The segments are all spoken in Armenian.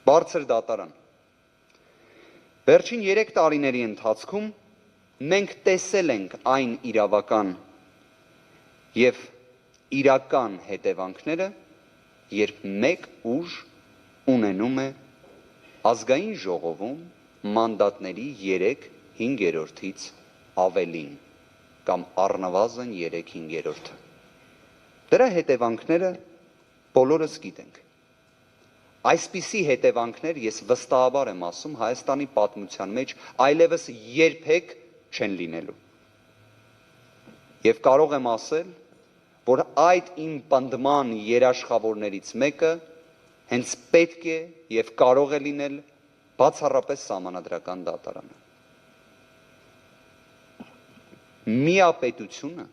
Բարձր դատարան։ Վերջին 3 տարիների ընթացքում մենք տեսել ենք այն իրավական եւ իրական հետևանքները, երբ մեկ ուժ ունենում է ազգային ժողովում մանդատների 3/5-ից ավելին կամ առնվազն 3/5-ը։ Դրա հետևանքները բոլորս գիտենք։ Այսպիսի հետևանքներ ես վստահաբար եմ ասում Հայաստանի պատմության մեջ այլևս երբեք չեն լինելու։ Եվ կարող եմ ասել, որ այդ իմ պնդման երաշխավորներից մեկը հենց պետք է եւ կարող է լինել բացառապես Սահմանադրական դատարանը։ Միապետությունը,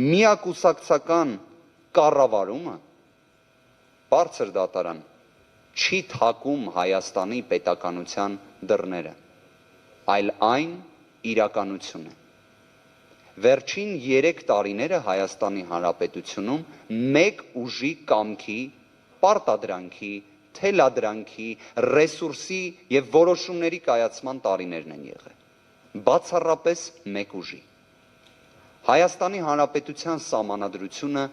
միակուսակցական կառավարումը բարձր դատարան չի թակում Հայաստանի պետականության դռները, այլ այն իրականություն է։ Վերջին 3 տարիները Հայաստանի Հանրապետությունում մեկ ուժի կամքի, պարտադրանքի, թելադրանքի, ռեսուրսի եւ որոշումների կայացման տարիներն են եղել։ Բացառապես մեկ ուժի։ Հայաստանի Հանրապետության Սահմանադրությունը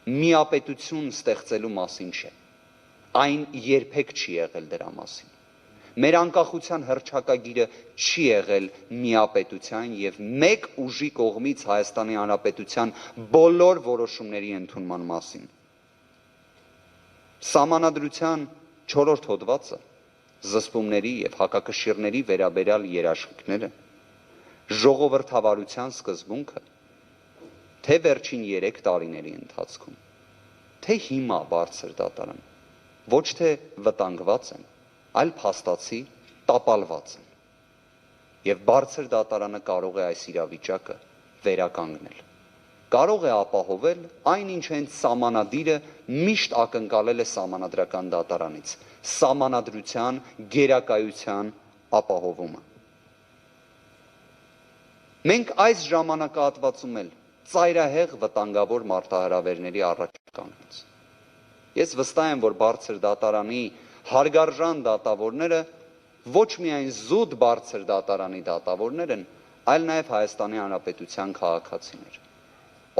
միապետություն ստեղծելու մասին չէ։ Այն երբեք չի եղել դրա մասին։ Մեր անկախության հռչակագիրը չի եղել միապետության եւ մեկ ուժի կողմից Հայաստանի Հանրապետության բոլոր որոշումների ընդունման մասին։ Սահմանադրության 4-րդ հոդվածը զսպումների եւ հակակշիռների վերաբերյալ երաշխիքները, ժողովրդավարության սկզբունքը, թե վերջին 3 տարիների ընթացքում, թե հիմա բարձր դատարան, ոչ թե վտանգված են, այլ փաստացի տապալված են։ Եվ բարձր դատարանը կարող է այս իրավիճակը վերականգնել։ Կարող է ապահովել այն, ինչ հենց սահմանադիրը միշտ ակնկալել է Սահմանադրական դատարանից՝ սահմանադրության գերակայության ապահովումը։ Մենք այս ժամանակահատվածում էլ ծայրահեղ վտանգավոր մարտահրավերների առաջ կանգնած։ Ես վստահ եմ, որ բարձր դատարանի հարգարժան դատավորները ոչ միայն զուտ բարձր դատարանի դատավորներ են, այլ նաև Հայաստանի Հանրապետության քաղաքացիներ,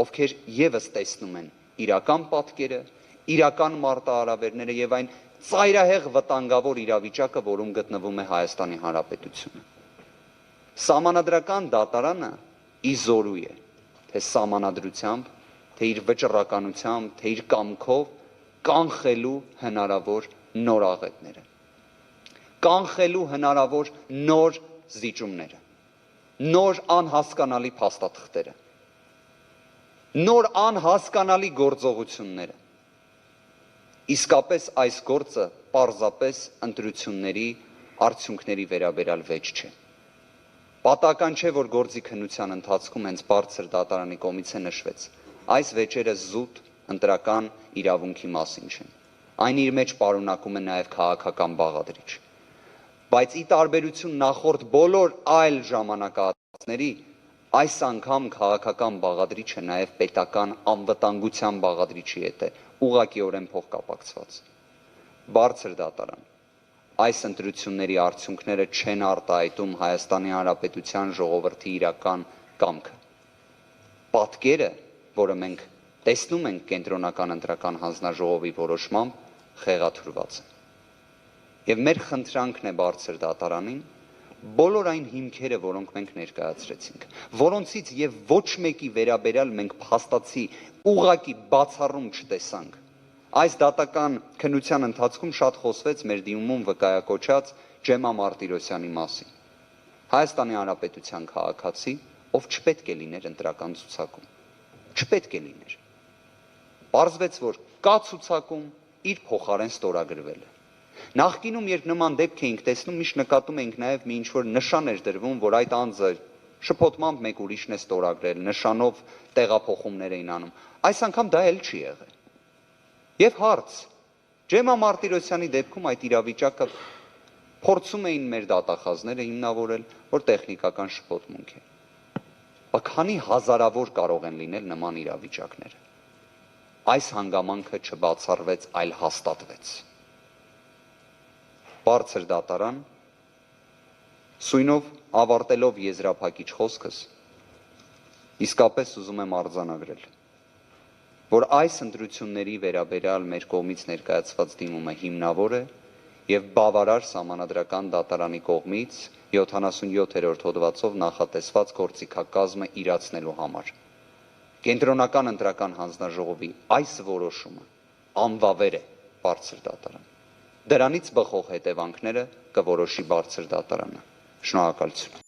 ովքեր եւս տեսնում են իրական պատկերը, իրական մարտահրավերները եւ այն ծայրահեղ վտանգավոր իրավիճակը, որում գտնվում է Հայաստանի Հանրապետությունը։ Սահմանադրական դատարանը իզորու է, թե սահմանադրությամբ, թե իր վճռականությամբ, թե իր կամքով կանխելու հնարավոր նոր աղետները, կանխելու հնարավոր նոր զիջումները, նոր անհասկանալի փաստաթղթերը, նոր անհասկանալի գործողությունները։ Իսկապես այս գործը պարզապես ընտրությունների արդյունքների վերաբերյալ վեճ չէ։ Պատահական չէ, որ գործի քննության ընթացքում հենց բարձր դատարանի կողմից է նշվեց։ Այս վեճերը զուտ ընտրական իրավունքի մասին չեն։ Այն իր մեջ պարունակում է նաև քաղաքական բաղադրիչ։ Բայց ի տարբերություն նախորդ բոլոր այլ ժամանակահատվածների, այս անգամ քաղաքական բաղադրիչը նաև պետական անվտանգության բաղադրիչի հետ է ուղղակիորեն փոխկապակցված։ Բարձր դատարան այս ընտրությունների արդյունքները չեն արտահայտում Հայաստանի Հանրապետության ժողովրդի իրական կամքը։ Պատկերը, որը մենք տեսնում ենք կենտրոնական ընտրական հանձնաժողովի որոշմամբ, խեղաթյուրված է։ Եվ մեր խնդրանքն է բարձր դատարանին բոլոր այն հիմքերը, որոնք մենք ներկայացրեցինք, որոնցից եւ ոչ մեկի վերաբերյալ մենք փաստացի ուղղակի բացառում չտեսանք։ Այս դատական քննության ընթացքում շատ խոսվեց մեր դիմումում վկայակոչած Ջեմա Մարտիրոսյանի մասին։ Հայաստանի Հանրապետության քաղաքացի, ով չպետք է լիներ ընտրական ցուցակում։ Չպետք է լիներ։ Պարզվեց, որ կա ցուցակում, իր փոխարեն ստորագրվել է։ Նախկինում, երբ նման դեպք էինք տեսնում, միշտ նկատում էինք նաև մի ինչ-որ նշան էր դրվում, որ այդ անձը շփոթմամբ մեկ ուրիշն է ստորագրել, նշանով տեղափոխումներ էին անում։ Այս անգամ դա էլ չի եղել։ Եվ հարց, Ջեմա Մարտիրոսյանի դեպքում այդ իրավիճակը փորձում էին մեր դատախազները հիմնավորել, որ տեխնիկական շփոթմունք է։ Քանի հազարավոր կարող են լինել նման իրավիճակները։ այս հանգամանքը չբացառվեց, այլ հաստատվեց։ Բարձր դատարան, սույնով ավարտելով եզրափակիչ խոսքս, իսկապես ուզում եմ արձանագրել, որ այս ընտրությունների վերաբերյալ մեր կողմից ներկայացված դիմումը հիմնավոր է և բավարար Սահմանադրական դատարանի կողմից 77-րդ հոդվածով նախատեսված գործիքակազմը իրացնելու համար։ Կենտրոնական ընտրական հանձնաժողովի այս որոշումը անվավեր է բարձր դատարան։ Դրանից բխող հետևանքները կորոշի բարձր դատարանը։ Շնորհակալություն։